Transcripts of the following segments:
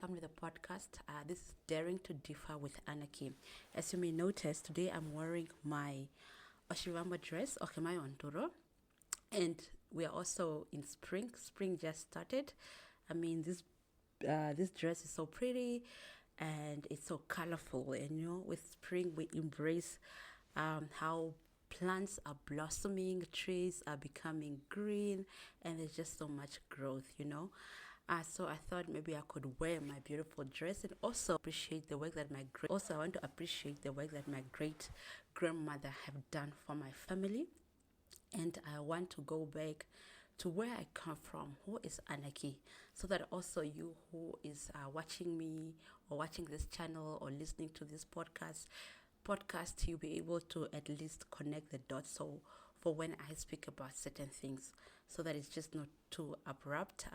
Welcome to the podcast. This is Daring to Differ with Annacky. As you may notice, today I'm wearing my Oshivamba dress, Okemai Ontoro, and we are also in spring. Spring just started. I mean, this dress is so pretty, and it's so colorful. And with spring we embrace how plants are blossoming, trees are becoming green, and there's just so much growth. So I thought maybe I could wear my beautiful dress and also appreciate the work that I want to appreciate the work that my great grandmother have done for my family. And I want to go back to where I come from, who is Annacky, so that also you who is watching me or watching this channel or listening to this podcast, you'll be able to at least connect the dots. So for when I speak about certain things, so that it's just not too abrupt.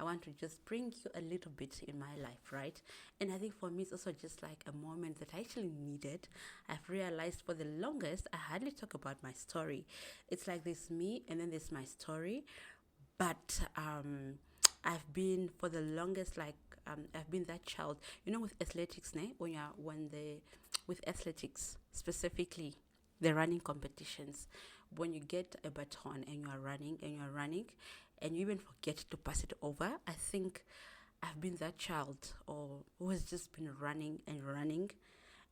I want to just bring you a little bit in my life, right? And I think for me, it's also just like a moment that I actually needed. I've realized for the longest, I hardly talk about my story. It's like there's me and then there's my story. But I've been for the longest, I've been that child. With athletics, with athletics specifically, the running competitions, when you get a baton and you're running and you even forget to pass it over, I think I've been that child or who has just been running and running,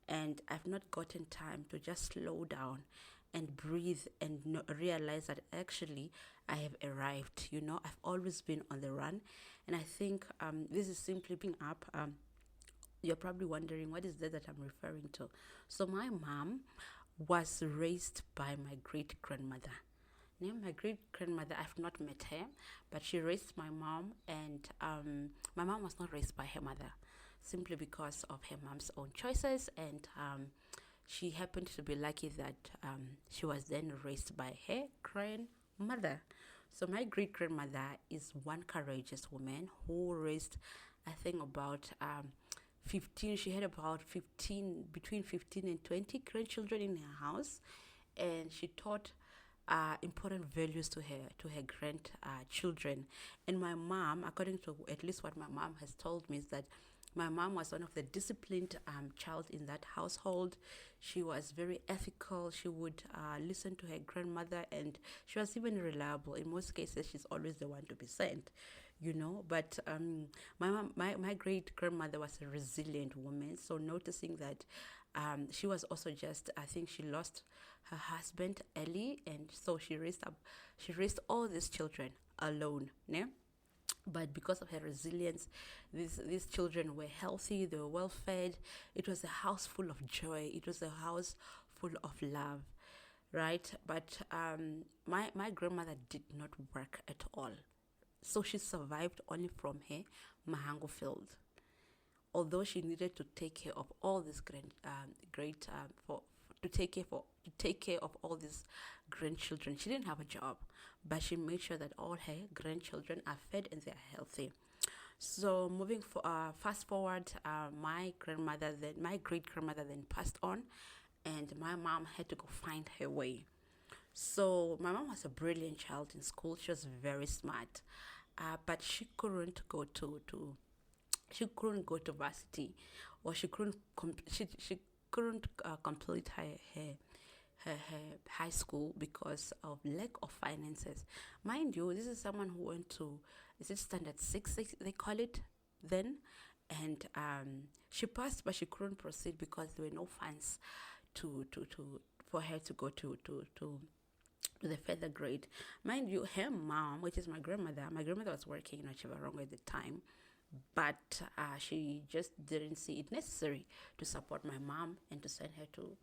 and I've not gotten time to just slow down and breathe and realize that actually I have arrived. I've always been on the run, and I think this is simply being up. You're probably wondering what is that I'm referring to. So my mom was raised by my great grandmother. Now, my great grandmother, I've not met her, but she raised my mom, and my mom was not raised by her mother, simply because of her mom's own choices, and she happened to be lucky that she was then raised by her grandmother. So my great grandmother is one courageous woman who raised, I think, about 15. She had about 15, between 15 and 20 grandchildren in her house, and she taught important values to her grandchildren. And my mom, according to at least what my mom has told me, is that my mom was one of the disciplined child in that household. She was very ethical. She would listen to her grandmother, and she was even reliable. In most cases, she's always the one to be sent. But my great grandmother was a resilient woman. So noticing that she was also just, I think she lost her husband early, and so she raised all these children alone. Yeah? But because of her resilience, these children were healthy, they were well fed. It was a house full of joy. It was a house full of love, right? But my grandmother did not work at all. So she survived only from her mahango field. Although she needed to take care of all these to take care of all these grandchildren, she didn't have a job, but she made sure that all her grandchildren are fed and they are healthy. So moving for fast forward, my great grandmother then passed on, and my mom had to go find her way. So my mom was a brilliant child in school. She was very smart, but she couldn't go to varsity, or she couldn't complete her high school because of lack of finances. Mind you, this is someone who went to, is it standard 6 they call it then, and she passed, but she couldn't proceed because there were no funds to for her to go to the further grade. Mind you, her mom, which is my grandmother was working in Chivarongo at the time, but she just didn't see it necessary to support my mom and to send her to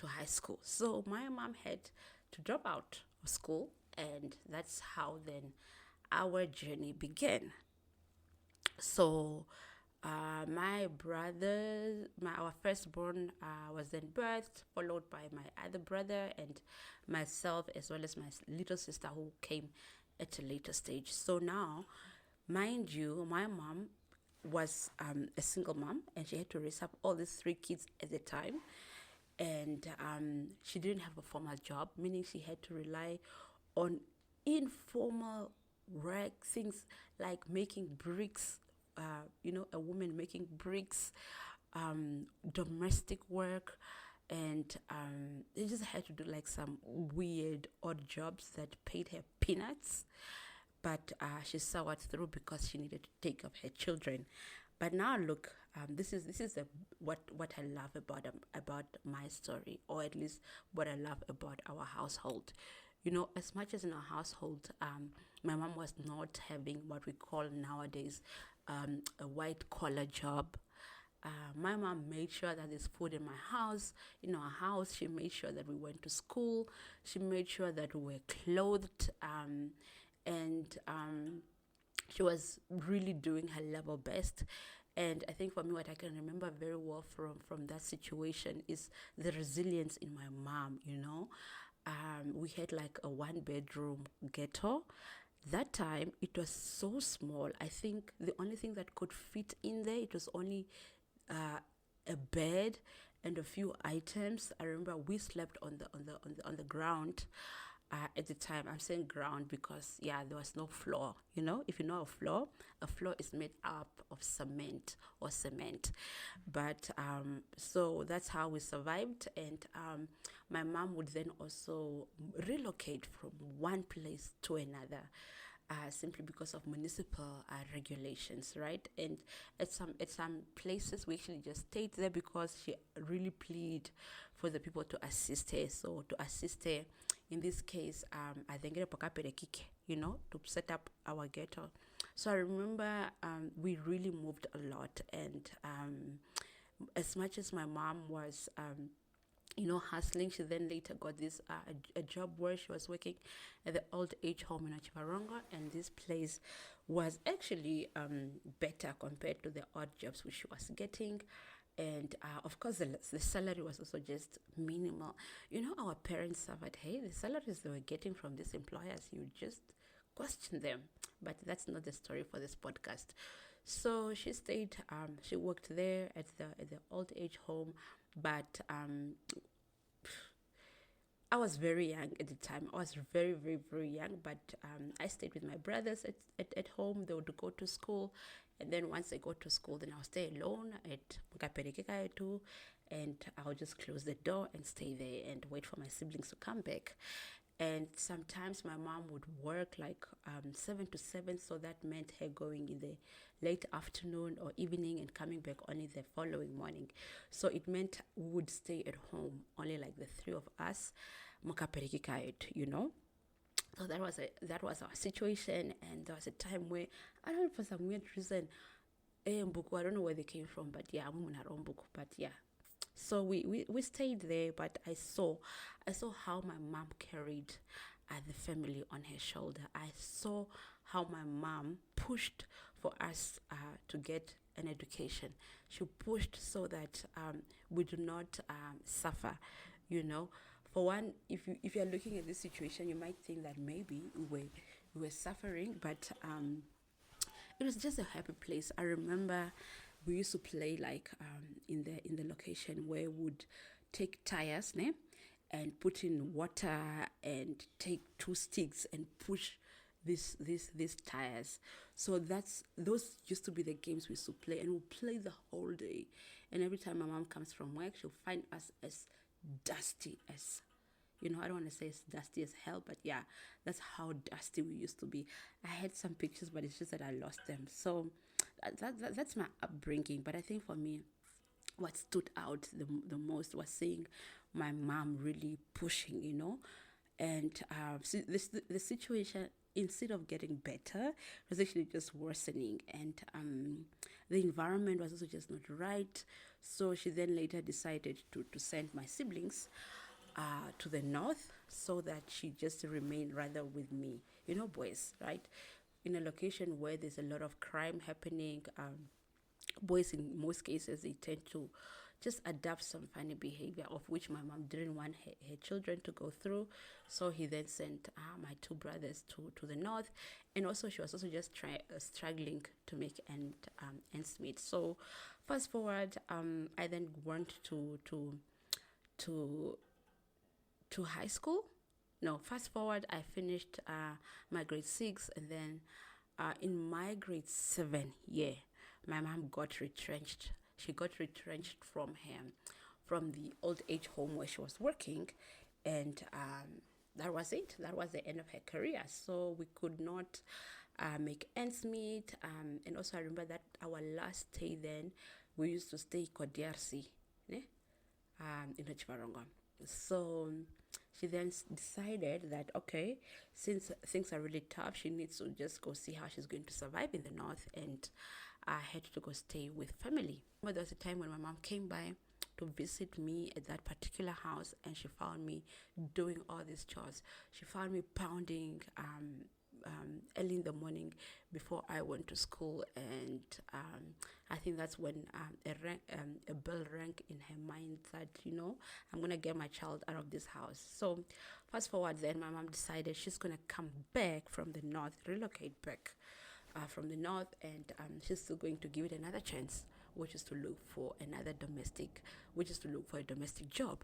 high school. So my mom had to drop out of school, and that's how then our journey began. So our firstborn was then birthed, followed by my other brother and myself, as well as my little sister who came at a later stage. So now, mind you, my mom was a single mom, and she had to raise up all these 3 kids at the time. And she didn't have a formal job, meaning she had to rely on informal work, things like making bricks a woman making bricks, domestic work, and they just had to do like some weird odd jobs that paid her peanuts, but she saw it through because she needed to take up her children. But now look, this is what I love about my story, or at least what I love about our household. As much as in our household, my mom was not having what we call nowadays a white collar job. My mom made sure that there's food in my house, in our house. She made sure that we went to school. She made sure that we were clothed, and she was really doing her level best. And I think for me, what I can remember very well from that situation is the resilience in my mom. We had like a 1 bedroom ghetto. That time it was so small. I think the only thing that could fit in there, it was only a bed and a few items. I remember we slept on the ground. At the time, I'm saying ground because there was no floor. If you know a floor is made up of cement or cement. But so that's how we survived. And my mom would then also relocate from one place to another. Simply because of municipal regulations, right? And at some places we actually just stayed there because she really pleaded for the people to assist her. So to assist her, in this case, I think to set up our ghetto. So I remember we really moved a lot, and as much as my mom was hustling. She then later got this a job where she was working at the old age home in Achivarongo, and this place was actually better compared to the odd jobs which she was getting. And of course, the salary was also just minimal. Our parents suffered. Hey, the salaries they were getting from these employers, you just question them. But that's not the story for this podcast. So she stayed. She worked there at the old age home, but I was very young at the time. I was very, very, very young, but I stayed with my brothers at home. They would go to school, and then once they go to school, then I'll stay alone at Mukaperekekaetu, and I'll just close the door and stay there and wait for my siblings to come back. And sometimes my mom would work like 7 to 7, so that meant her going in the late afternoon or evening and coming back only the following morning. So it meant we would stay at home, only like the three of us, So that was our situation, and there was a time where I don't know, for some weird reason, I don't know where they came from, but but yeah. So we stayed there, but I saw how my mom carried the family on her shoulder. I saw how my mom pushed for us to get an education. She pushed so that we do not suffer. For one, if you're looking at this situation, you might think that maybe we were suffering, but it was just a happy place. I remember we used to play like in the location where we would take tires, and put in water and take 2 sticks and push these tires. So those used to be the games we used to play, and we'll play the whole day. And every time my mom comes from work, she'll find us as dusty as I don't want to say it's dusty as hell, but yeah, that's how dusty we used to be. I had some pictures, but it's just that I lost them. So that's my upbringing. But I think for me, what stood out the most was seeing my mom really pushing, and the situation, instead of getting better, was actually just worsening, and the environment was also just not right. So she then later decided to send my siblings to the north, so that she just remained rather with me, boys, right, in a location where there's a lot of crime happening. Boys, in most cases, they tend to just adapt some funny behavior, of which my mom didn't want her children to go through. So he then sent my 2 brothers to the north, and also she was also just struggling to make ends meet. So fast forward, I then went to high school. No, fast forward, I finished my grade 6, and then in my grade 7 year, my mom got retrenched. She got retrenched from the old age home where she was working, and that was it. That was the end of her career. So we could not make ends meet. And also, I remember that our last stay then, we used to stay Kodiarsi, ne? In Chimarongo. So she then decided that, okay, since things are really tough, she needs to just go see how she's going to survive in the north, and I had to go stay with family. But there was a time when my mom came by to visit me at that particular house, and she found me doing all these chores. She found me pounding early in the morning before I went to school, and I think that's when a bell rang in her mind that, I'm gonna get my child out of this house. So fast forward, then my mom decided she's gonna come back from the north, relocate back from the north, and she's still going to give it another chance, which is to look for a domestic job.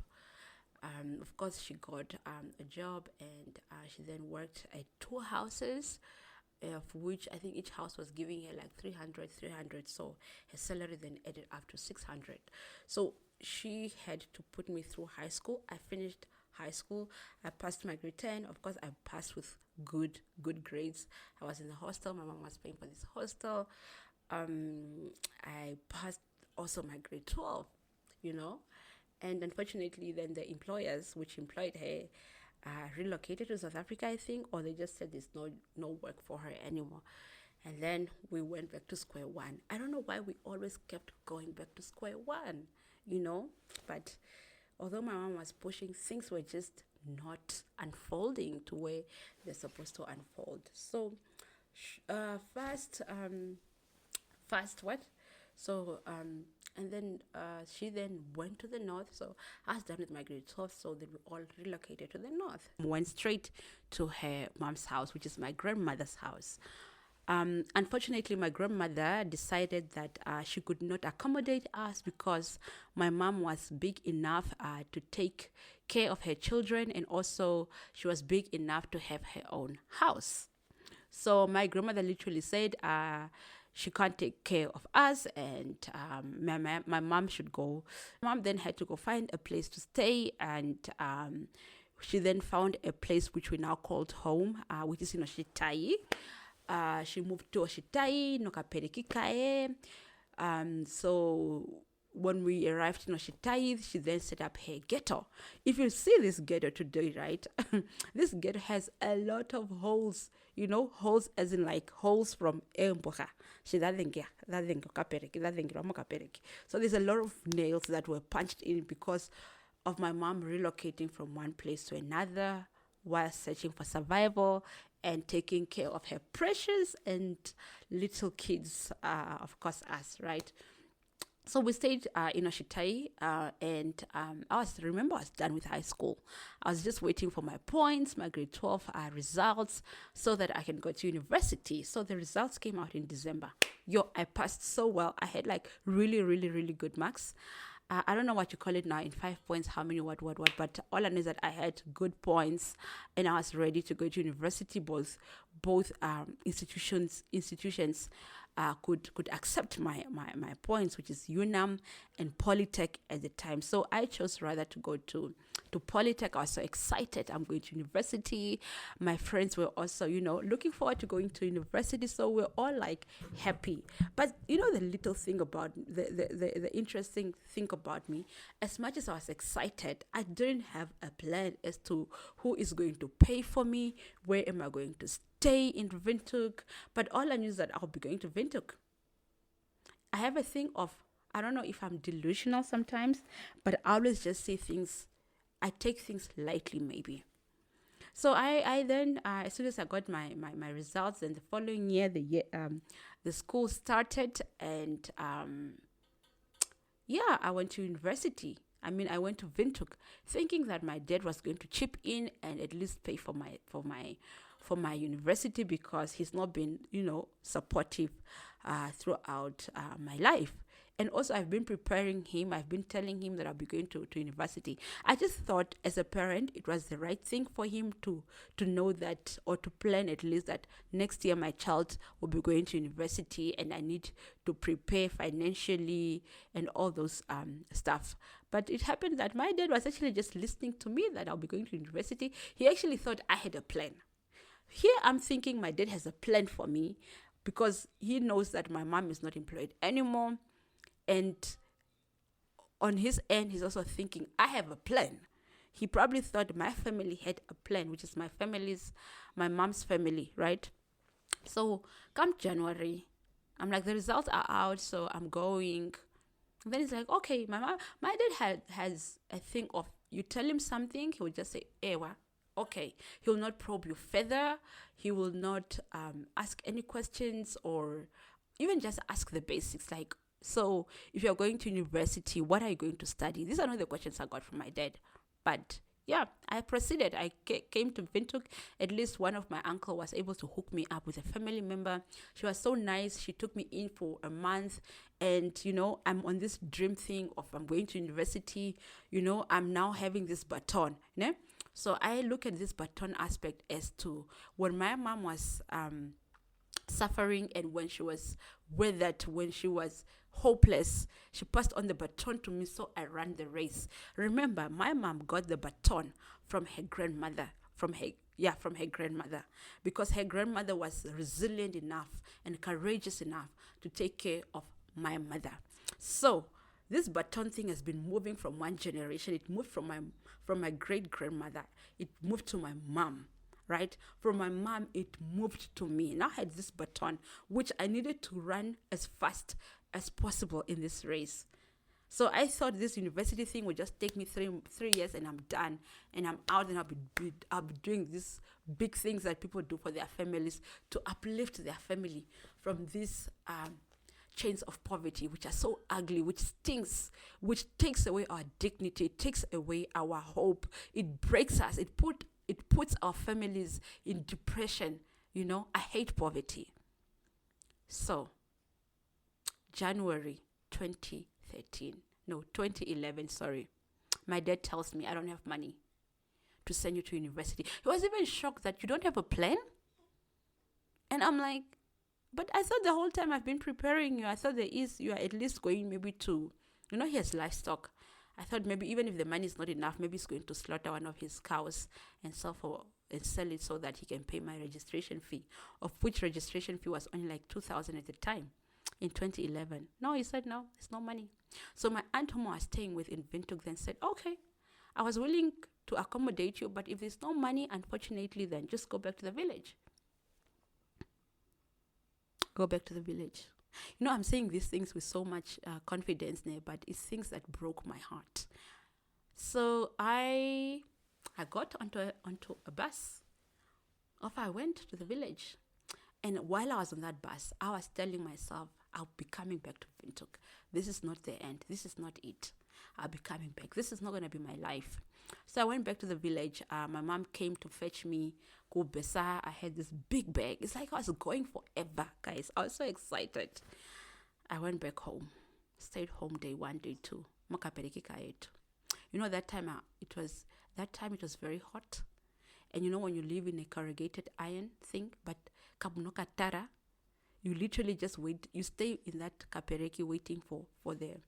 Of course, she got a job, and she then worked at 2 houses, of which I think each house was giving her like 300. So her salary then added up to 600. So she had to put me through high school. I finished high school. I passed my grade 10. Of course, I passed with good grades. I was in the hostel. My mom was paying for this hostel. I passed also my grade 12, and unfortunately then the employers which employed her relocated to South Africa, I think, or they just said there's no work for her anymore. And then we went back to square one. I don't know why we always kept going back to square one, but although my mom was pushing, things were just not unfolding to where they're supposed to unfold. So fast what? So and then she then went to the north. So I was done with my grade 12, so they were all relocated to the north. Went straight to her mom's house, which is my grandmother's house. Unfortunately, my grandmother decided that she could not accommodate us because my mom was big enough to take care of her children, and also she was big enough to have her own house. So my grandmother literally said she can't take care of us, and my mom should go. Mom then had to go find a place to stay, and she then found a place which we now called home, which is in Oshitai. She moved to Oshitai, Nokapereki Kae. So when we arrived in Oshitai, she then set up her ghetto. If you see this ghetto today, right, this ghetto has a lot of holes, holes as in like holes from Emboha. So there's a lot of nails that were punched in because of my mom relocating from one place to another while searching for survival and taking care of her precious and little kids, of course us, right? So we stayed in Oshitai, and I was done with high school. I was just waiting for my points, my grade 12 results, so that I can go to university. So the results came out in December. I passed so well. I had like really, really, really good marks. I don't know what you call it now in 5 points, how many, what, but all I know is that I had good points, and I was ready to go to university. Both institutions could accept my points, which is UNAM and Polytech at the time. So I chose rather to go to Polytech. I was so excited. I'm going to university. My friends were also, looking forward to going to university. So we're all like happy. But the little thing about the interesting thing about me, as much as I was excited, I didn't have a plan as to who is going to pay for me, where am I going to stay in Windhoek. But all I knew is that I'll be going to Windhoek. I have a thing of, I don't know if I'm delusional sometimes, but I always just say things, I take things lightly maybe. So I then, as soon as I got my results, then the following year, the school started, and I went to university. I went to Windhoek thinking that my dad was going to chip in and at least pay for my university, because he's not been, supportive throughout my life. And also, I've been preparing him. I've been telling him that I'll be going to university. I just thought, as a parent, it was the right thing for him to know that, or to plan at least that next year my child will be going to university, and I need to prepare financially and all those stuff. But it happened that my dad was actually just listening to me that I'll be going to university. He actually thought I had a plan. Here I'm thinking my dad has a plan for me because he knows that my mom is not employed anymore. And on his end, he's also thinking, I have a plan. He probably thought my family had a plan, which is my mom's family, right? So come January, I'm like, the results are out, so I'm going. And then he's like, okay, my dad has a thing of, you tell him something, he will just say, Ewa, okay. He will not probe you further. He will not ask any questions, or even just ask the basics, like, so if you're going to university, what are you going to study? These are not the questions I got from my dad. But yeah, I proceeded. I came to Windhoek. At least one of my uncle was able to hook me up with a family member. She was so nice. She took me in for a month. And, I'm on this dream thing of I'm going to university. I'm now having this baton. né? So I look at this baton aspect as to when my mom was suffering, and when she was withered, when she was hopeless, she passed on the baton to me, so I ran the race. Remember, my mom got the baton from her grandmother, from her grandmother, because her grandmother was resilient enough and courageous enough to take care of my mother. So this baton thing has been moving from one generation. It moved from my great grandmother. It moved to my mom. Right? From my mom, it moved to me. Now I had this baton, which I needed to run as fast as possible in this race. So I thought this university thing would just take me three years, and I'm done, and I'm out, and I'll be doing these big things that people do for their families to uplift their family from these chains of poverty, which are so ugly, which stings, which takes away our dignity, it takes away our hope, it breaks us, it puts our families in depression. I hate poverty. So, January 2011, sorry. My dad tells me, I don't have money to send you to university. He was even shocked that you don't have a plan. And I'm like, but I thought the whole time I've been preparing you. I thought you are at least going maybe to, he has livestock. I thought maybe even if the money is not enough, maybe he's going to slaughter one of his cows and sell it so that he can pay my registration fee, of which registration fee was only like 2,000 at the time in 2011. No, he said, no, there's no money. So my aunt whom I was staying with in Windhoek then said, okay, I was willing to accommodate you, but if there's no money, unfortunately, then just go back to the village. Go back to the village. I'm saying these things with so much confidence now, but it's things that broke my heart. So I got onto a bus. Off I went to the village. And while I was on that bus, I was telling myself, I'll be coming back to Windhoek. This is not the end. This is not it. I'll be coming back. This is not going to be my life. So I went back to the village. My mom came to fetch me. Go Besa. I had this big bag. It's like I was going forever, guys. I was so excited. I went back home. Stayed home day 1, day 2. That time it was very hot. And when you live in a corrugated iron thing, but kabunokatara, you literally just wait. You stay in that kapereki waiting for the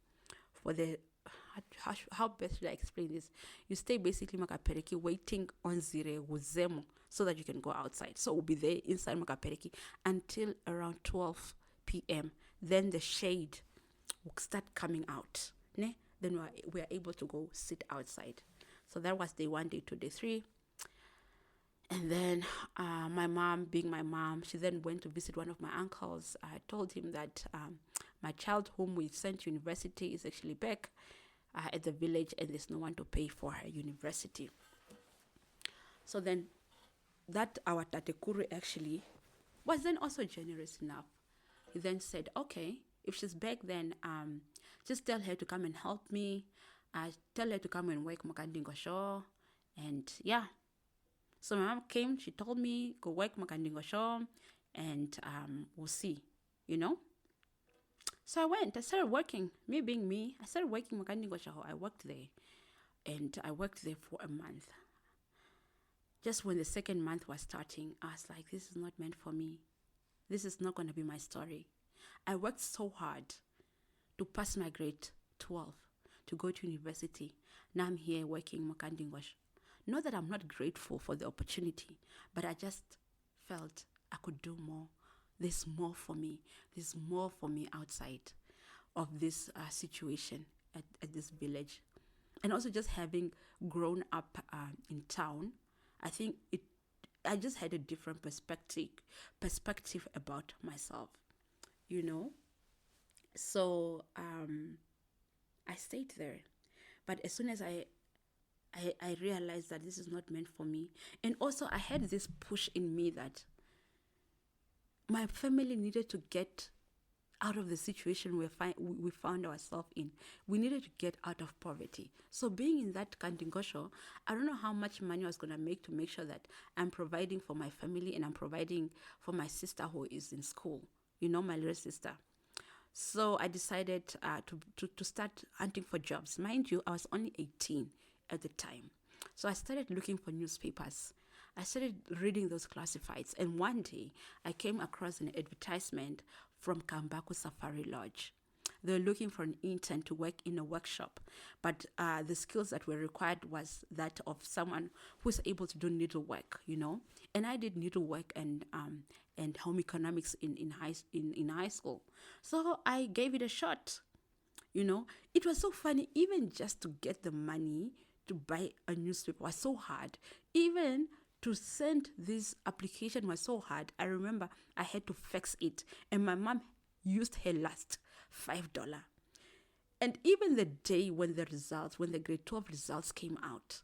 how best should I explain this? You stay basically makapereki waiting on zire wuzemo so that you can go outside. So we'll be there inside makapereki until around 12 p.m. Then the shade will start coming out. Ne? Then we are able to go sit outside. So that was day 1, day 2, day 3. And then my mom, being my mom, she then went to visit one of my uncles. I told him that my child whom we sent to university is actually back at the village, and there's no one to pay for her university. So then that our tatekuru actually was then also generous enough. He then said, okay, if she's back, then just tell her to come and help me. Tell her to come and work Makandingo show. And yeah. So my mom came, she told me, go work Makandingo show, and we'll see, So I went. I started working. Me being me, I started working. I worked there, and I worked there for a month. Just when the second month was starting, I was like, "This is not meant for me. This is not going to be my story." I worked so hard to pass my grade 12, to go to university. Now I'm here working Mokandingwash. Not that I'm not grateful for the opportunity, but I just felt I could do more. There's more for me. There's more for me outside of this situation at this village. And also just having grown up in town, I think I just had a different perspective about myself, you know. So I stayed there. But as soon as I realized that this is not meant for me, and also I had this push in me that my family needed to get out of the situation we found ourselves in. We needed to get out of poverty. So being in that Kandingosho, I don't know how much money I was going to make sure that I'm providing for my family and I'm providing for my sister who is in school, my little sister. So I decided to start hunting for jobs. Mind you, I was only 18 at the time. So I started looking for newspapers. I started reading those classifieds. And one day, I came across an advertisement from Kambaku Safari Lodge. They were looking for an intern to work in a workshop. But the skills that were required was that of someone who's able to do needlework, And I did needlework and home economics in high school. So I gave it a shot. It was so funny, even just to get the money to buy a newspaper was so hard. Even to send this application was so hard. I remember I had to fax it, and my mom used her last $5. And even the day when the grade 12 results came out,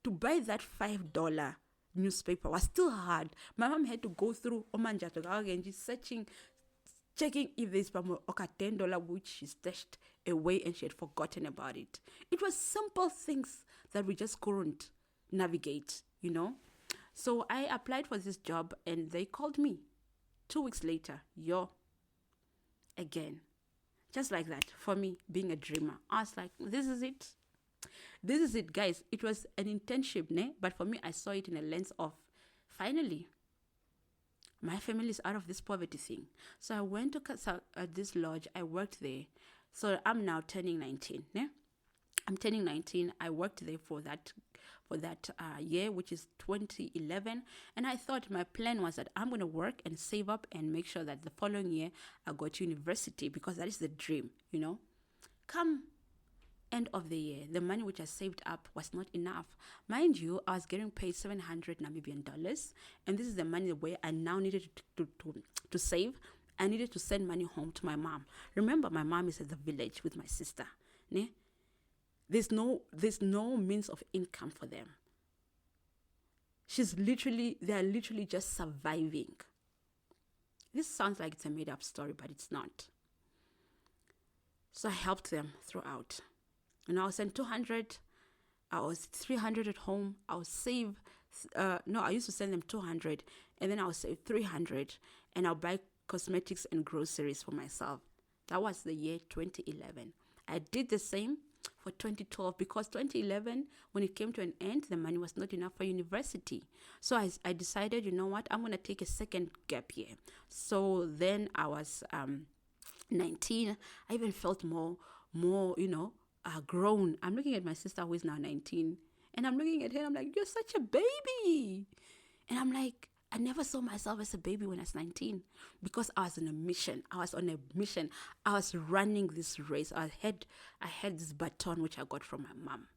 to buy that $5 newspaper was still hard. My mom had to go through Omanjato and just checking if there's $10 which she stashed away and she had forgotten about it. It was simple things that we just couldn't navigate, So I applied for this job and they called me 2 weeks later. Again. Just like that. For me, being a dreamer, I was like, this is it. This is it, guys. It was an internship, but for me, I saw it in a lens of, finally, my family is out of this poverty thing. So I went to this lodge. I worked there. So I'm now turning 19. I'm turning 19. I worked there for that year, which is 2011. And I thought my plan was that I'm going to work and save up and make sure that the following year I go to university, because that is the dream, Come end of the year, the money which I saved up was not enough. Mind you, I was getting paid 700 Namibian dollars, and this is the money where I now needed to save. I needed to send money home to my mom. Remember, my mom is at the village with my sister. There's no means of income for them. They are literally just surviving. This sounds like it's a made-up story, but it's not. So I helped them throughout. And I was sent 200. I was 300 at home. I would save. I used to send them 200, and then I would save 300, and I'll buy cosmetics and groceries for myself. That was the year 2011. I did the same for 2012, because 2011, when it came to an end, the money was not enough for university. So I decided, you know what, I'm going to take a second gap year. So then I was 19. I even felt more grown. I'm looking at my sister who is now 19, and I'm looking at her and I'm like, you're such a baby. And I'm like, I never saw myself as a baby when I was 19, because I was on a mission. I was running this race. I had this baton which I got from my mom,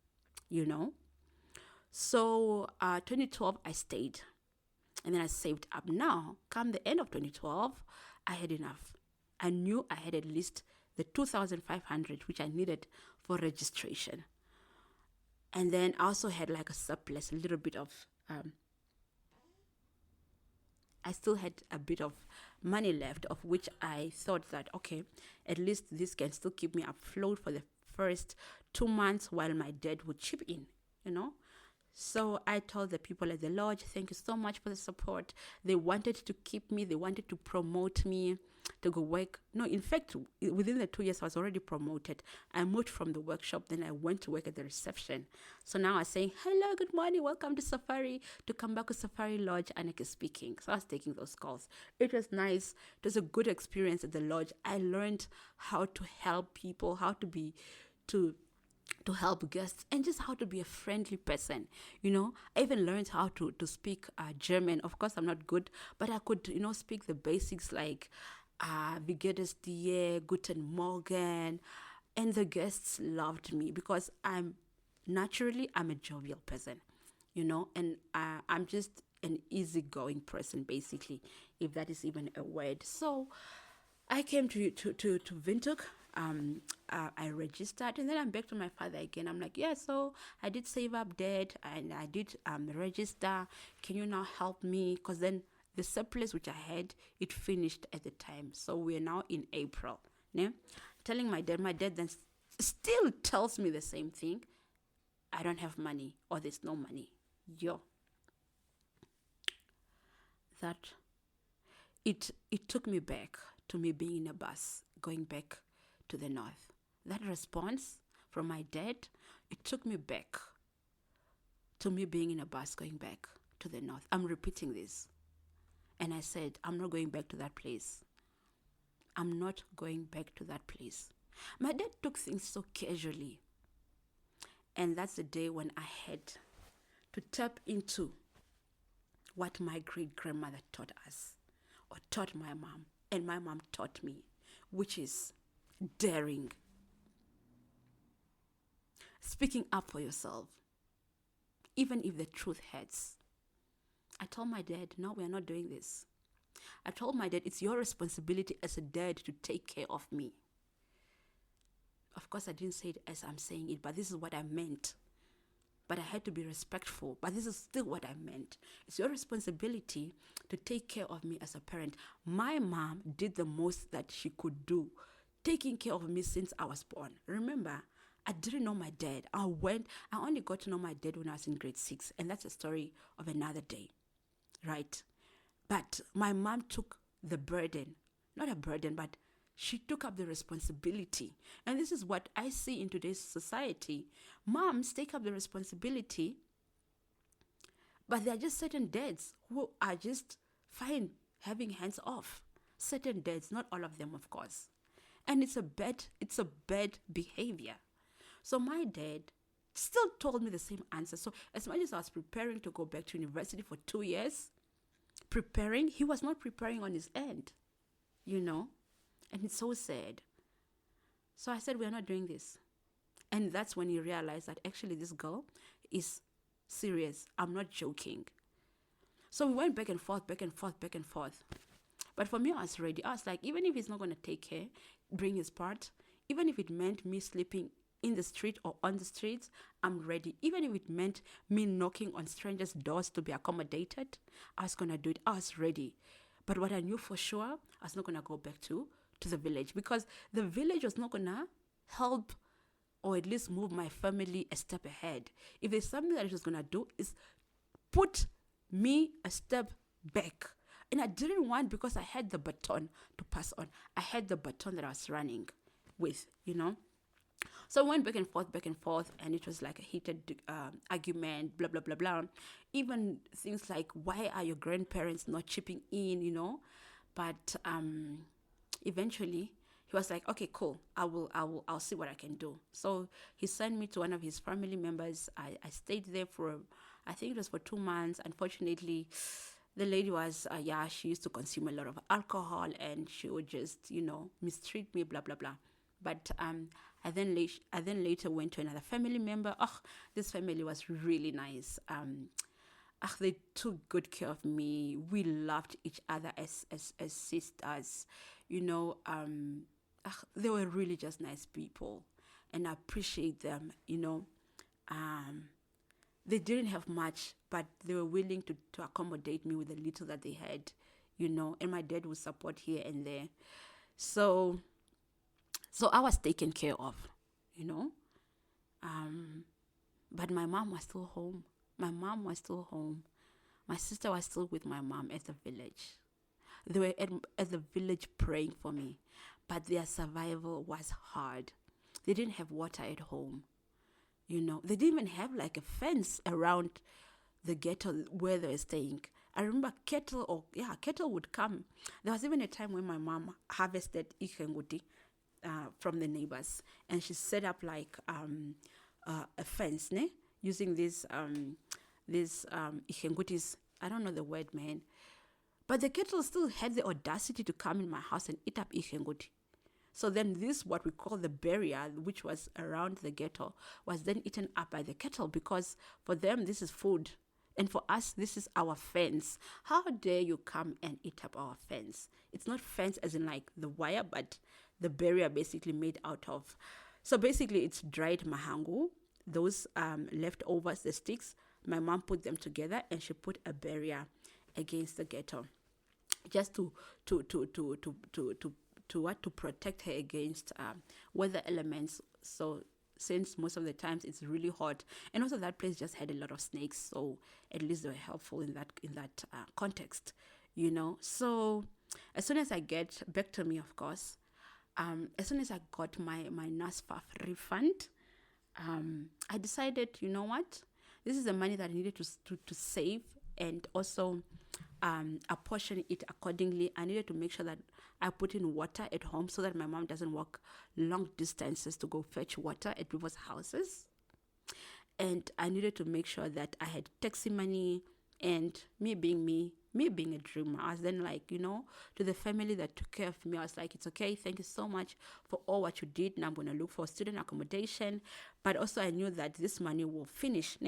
So 2012, I stayed, and then I saved up. Now, come the end of 2012, I had enough. I knew I had at least the 2,500 which I needed for registration. And then I also had like a surplus, a little bit of I still had a bit of money left, of which I thought that, okay, at least this can still keep me afloat for the first 2 months while my dad would chip in, So I told the people at the lodge, thank you so much for the support. They wanted to keep me, they wanted to promote me to go work. No, in fact, within the 2 years, I was already promoted. I moved from the workshop, then I went to work at the reception. So now I say, hello, good morning, welcome to Safari, to come back to Safari Lodge, Annacky speaking. So I was taking those calls. It was nice. It was a good experience at the lodge. I learned how to help people, how to be, to help guests, and just how to be a friendly person. I even learned how to speak German. Of course, I'm not good, but I could speak the basics like wie geht es dir, guten Morgen. And the guests loved me because I'm a jovial person, and I'm just an easygoing person, basically, if that is even a word. So I came to Windhoek. I registered, and then I'm back to my father again. I'm like, yeah, so I did save up debt and I did register. Can you now help me? Because then the surplus which I had, it finished at the time. So we're now in April. Yeah? Telling my dad then still tells me the same thing. I don't have money, or there's no money. That it took me back to me being in a bus going back to the north. That response from my dad, it took me back to me being in a bus going back to the north. I'm repeating this. And I said, I'm not going back to that place. I'm not going back to that place. My dad took things so casually. And that's the day when I had to tap into what my great-grandmother taught us, or taught my mom, and my mom taught me, which is daring. Speaking up for yourself, even if the truth hurts. I told my dad, no, we're not doing this. I told my dad, it's your responsibility as a dad to take care of me. Of course, I didn't say it as I'm saying it, but this is what I meant. But I had to be respectful, but this is still what I meant. It's your responsibility to take care of me as a parent. My mom did the most that she could do, taking care of me since I was born. Remember, I didn't know my dad. I only got to know my dad when I was in grade 6, and that's a story of another day, right? But my mom took the burden, not a burden, but she took up the responsibility. And this is what I see in today's society. Moms take up the responsibility, but there are just certain dads who are just fine having hands off. Certain dads, not all of them, of course. And it's a bad behavior. So my dad still told me the same answer. So as much as I was preparing to go back to university for 2 years, he was not preparing on his end, and it's so sad. So I said, we're not doing this. And that's when he realized that actually this girl is serious. I'm not joking. So we went back and forth. But for me, I was ready. I was like, even if he's not going to take care, bring his part, even if it meant me sleeping in the street or on the streets, I'm ready. Even if it meant me knocking on strangers' doors to be accommodated, I was going to do it. I was ready. But what I knew for sure, I was not going to go back to the village, because the village was not going to help or at least move my family a step ahead. If there's something that it was going to do, is put me a step back. And I didn't want, because I had the baton to pass on. I had the baton that I was running with, So I went back and forth, and it was like a heated argument, blah, blah, blah, blah. Even things like, why are your grandparents not chipping in, But eventually, he was like, okay, cool, I'll see what I can do. So he sent me to one of his family members. I stayed there I think it was for 2 months. Unfortunately, the lady was, she used to consume a lot of alcohol, and she would just, mistreat me, blah, blah, blah. But I then later went to another family member. This family was really nice. They took good care of me. We loved each other as sisters. They were really just nice people, and I appreciate them. They didn't have much, but they were willing to accommodate me with the little that they had, and my dad would support here and there. So I was taken care of, but my mom was still home. My mom was still home. My sister was still with my mom at the village. They were at the village praying for me, but their survival was hard. They didn't have water at home. They didn't even have like a fence around the ghetto where they were staying. I remember cattle would come. There was even a time when my mom harvested ikenguti from the neighbors, and she set up like a fence, using these ikengutis. I don't know the word, man, but the cattle still had the audacity to come in my house and eat up ikenguti. So then this, what we call the barrier, which was around the ghetto, was then eaten up by the cattle, because for them this is food. And for us, this is our fence. How dare you come and eat up our fence? It's not fence as in like the wire, but the barrier basically made out of. So basically it's dried mahangu, those leftovers, the sticks. My mom put them together and she put a barrier against the ghetto, just to protect her against weather elements. So since most of the times it's really hot, and also that place just had a lot of snakes, so at least they were helpful in that context. So as soon as I get back to me, of course, as soon as I got my NASFAF refund, I decided, you know what, this is the money that I needed to save, and also apportion it accordingly. I needed to make sure that I put in water at home so that my mom doesn't walk long distances to go fetch water at people's houses. And I needed to make sure that I had taxi money, and me being a dreamer, I was then like, to the family that took care of me, I was like, it's okay, thank you so much for all what you did. Now I'm going to look for student accommodation. But also I knew that this money will finish,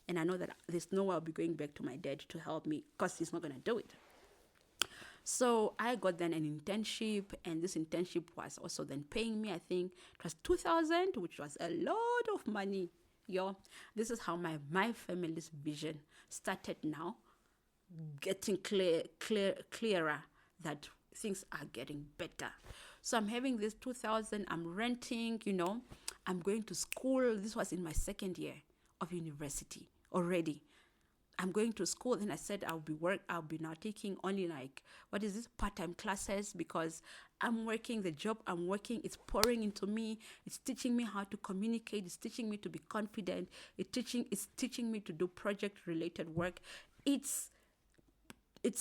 and I know that there's no way I'll be going back to my dad to help me, because he's not going to do it. So I got then an internship, and this internship was also then paying me, I think it was 2,000, which was a lot of money. This is how my family's vision started now, getting clearer that things are getting better. So I'm having this 2,000, I'm renting, I'm going to school. This was in my second year of university already. I'm going to school, and I said I'll be now taking only like, part-time classes, because I'm working, the job I'm working, it's pouring into me. It's teaching me how to communicate. It's teaching me to be confident. It's teaching me to do project-related work. It's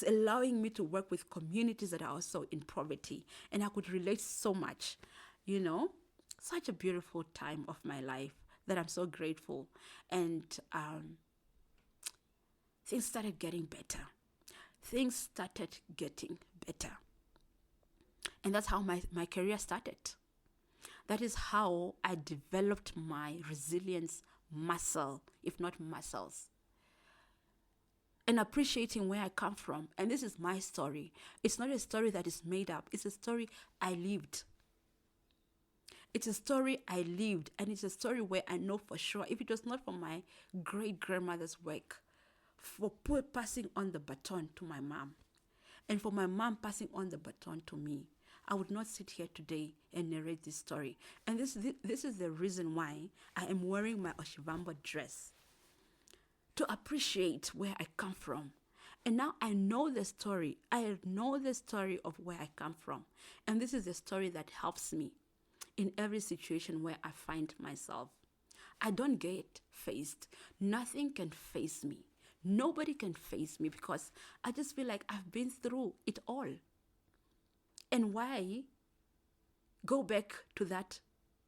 allowing me to work with communities that are also in poverty, and I could relate so much, such a beautiful time of my life that I'm so grateful. And things started getting better. And that's how my career started. That is how I developed my resilience muscle, if not muscles. And appreciating where I come from. And this is my story. It's not a story that is made up. It's a story I lived. It's a story I lived. And it's a story where I know for sure, if it was not for my great-grandmother's work, for passing on the baton to my mom, and for my mom passing on the baton to me, I would not sit here today and narrate this story. And this is the reason why I am wearing my Oshivamba dress, to appreciate where I come from. And now I know the story. I know the story of where I come from. And this is the story that helps me in every situation where I find myself. I don't get faced. Nothing can face me. Nobody can face me, because I just feel like I've been through it all. And why go back to that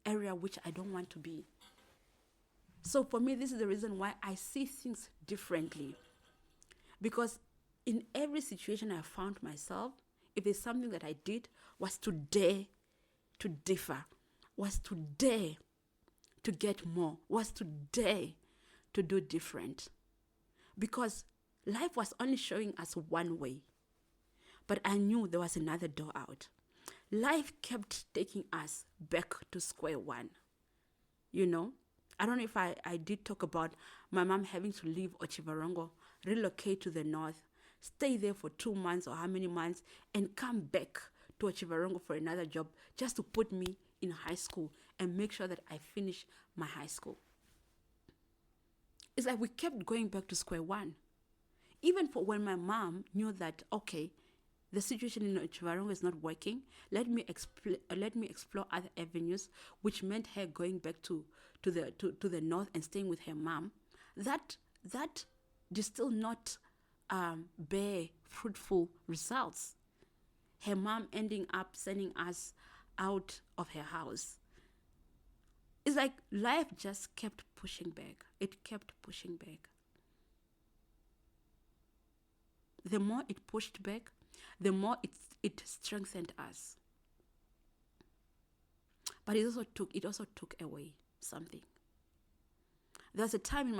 area which I don't want to be? So for me, this is the reason why I see things differently. Because in every situation I found myself, if there's something that I did, was to dare to differ, was to dare to get more, was to dare to do different. Because life was only showing us one way. But I knew there was another door out. Life kept taking us back to square one. I don't know if I did talk about my mom having to leave Ochivarongo, relocate to the north, stay there for 2 months or how many months, and come back to Ochivarongo for another job, just to put me in high school and make sure that I finish my high school. It's like we kept going back to square one. Even for when my mom knew that, okay, the situation in Chivarong is not working, let me explore other avenues, which meant her going back to the north and staying with her mom. That did still not bear fruitful results. Her mom ending up sending us out of her house. It's like life just kept pushing back. It kept pushing back. The more it pushed back, the more it strengthened us. But it also took away something. There was a time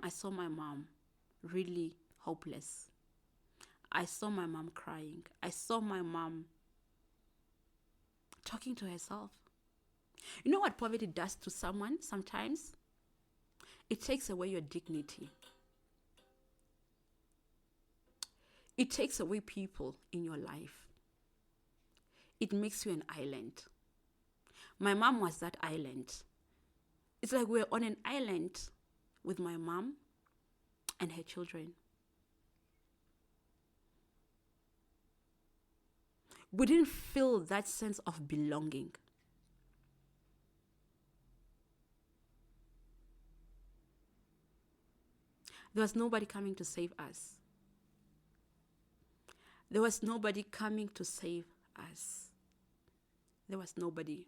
I saw my mom really hopeless. I saw my mom crying. I saw my mom talking to herself. You know what poverty does to someone sometimes? It takes away your dignity. It takes away people in your life. It makes you an island. My mom was that island. It's like we're on an island with my mom and her children. We didn't feel that sense of belonging. There was nobody coming to save us. There was nobody coming to save us. There was nobody.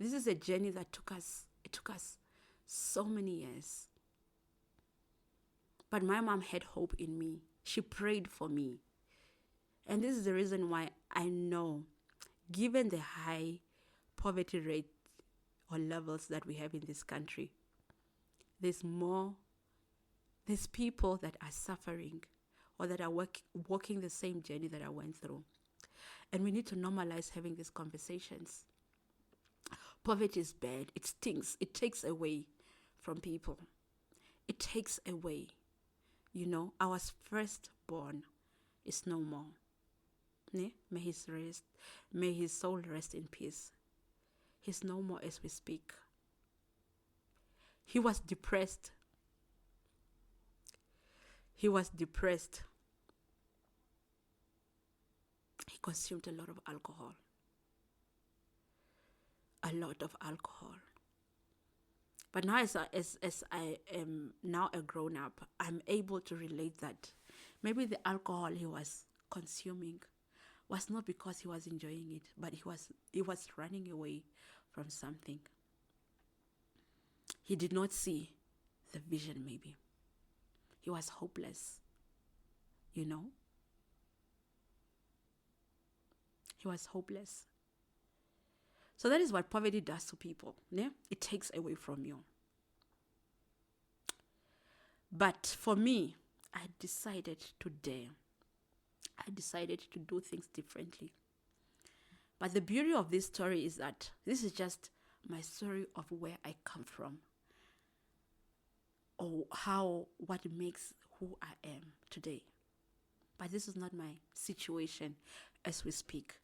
This is a journey that took us so many years. But my mom had hope in me. She prayed for me. And this is the reason why I know, given the high poverty rate or levels that we have in this country, there's people that are suffering or that are walking the same journey that I went through. And we need to normalize having these conversations. Poverty is bad. It stinks. It takes away from people. It takes away. You know, our firstborn is no more. May his soul rest in peace. He's no more as we speak. He was depressed. He consumed a lot of alcohol. But now as I am now a grown up, I'm able to relate that maybe the alcohol he was consuming was not because he was enjoying it, but he was running away from something. He did not see the vision maybe. He was hopeless, you know. He was hopeless. So that is what poverty does to people. Yeah? It takes away from you. But for me, I decided to dare. I decided to do things differently. But the beauty of this story is that this is just my story of where I come from, or what makes who I am today. But this is not my situation as we speak.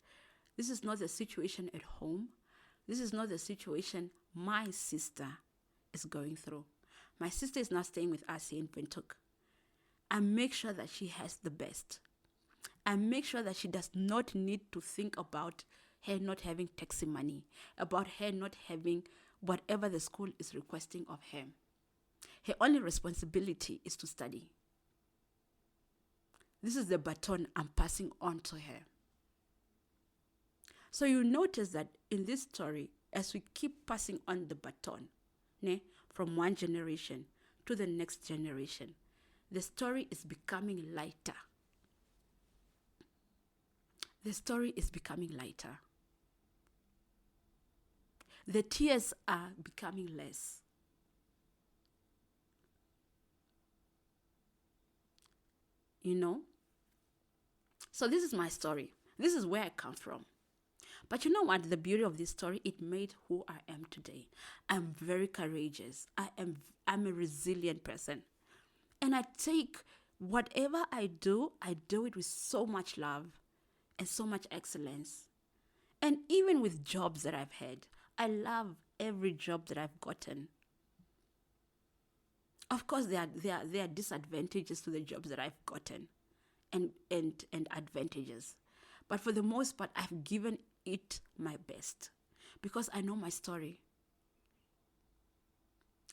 This is not the situation at home. This is not the situation my sister is going through. My sister is now staying with us here in Windhoek. I make sure that she has the best. I make sure that she does not need to think about her not having taxi money, about her not having whatever the school is requesting of her. Her only responsibility is to study. This is the baton I'm passing on to her. So you notice that in this story, as we keep passing on the baton, from one generation to the next generation, the story is becoming lighter. The story is becoming lighter. The tears are becoming less. You know? So this is my story. This is where I come from. But you know what? The beauty of this story, it made who I am today. I'm very courageous. I'm a resilient person. And I take whatever I do it with so much love and so much excellence. And even with jobs that I've had, I love every job that I've gotten. Of course, there are disadvantages to the jobs that I've gotten, and advantages, but for the most part, I've given it my best because I know my story.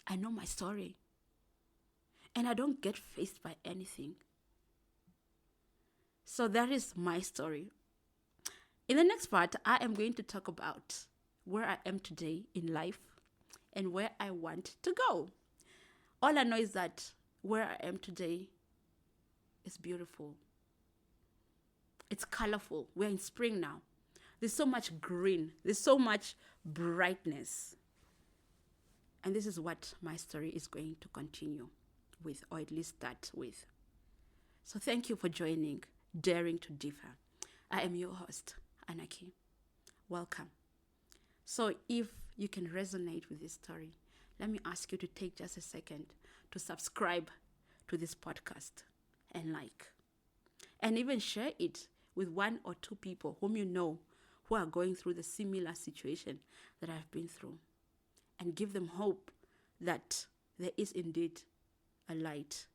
I know my story, and I don't get faced by anything. So that is my story. In the next part, I am going to talk about where I am today in life and where I want to go. All I know is that where I am today is beautiful. It's colorful. We're in spring now. There's so much green. There's so much brightness. And this is what my story is going to continue with, or at least start with. So thank you for joining Daring to Differ. I am your host, Annacky. Welcome. So if you can resonate with this story, let me ask you to take just a second to subscribe to this podcast and like. And even share it with one or two people whom you know who are going through the similar situation that I've been through. And give them hope that there is indeed a light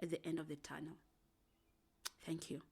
at the end of the tunnel. Thank you.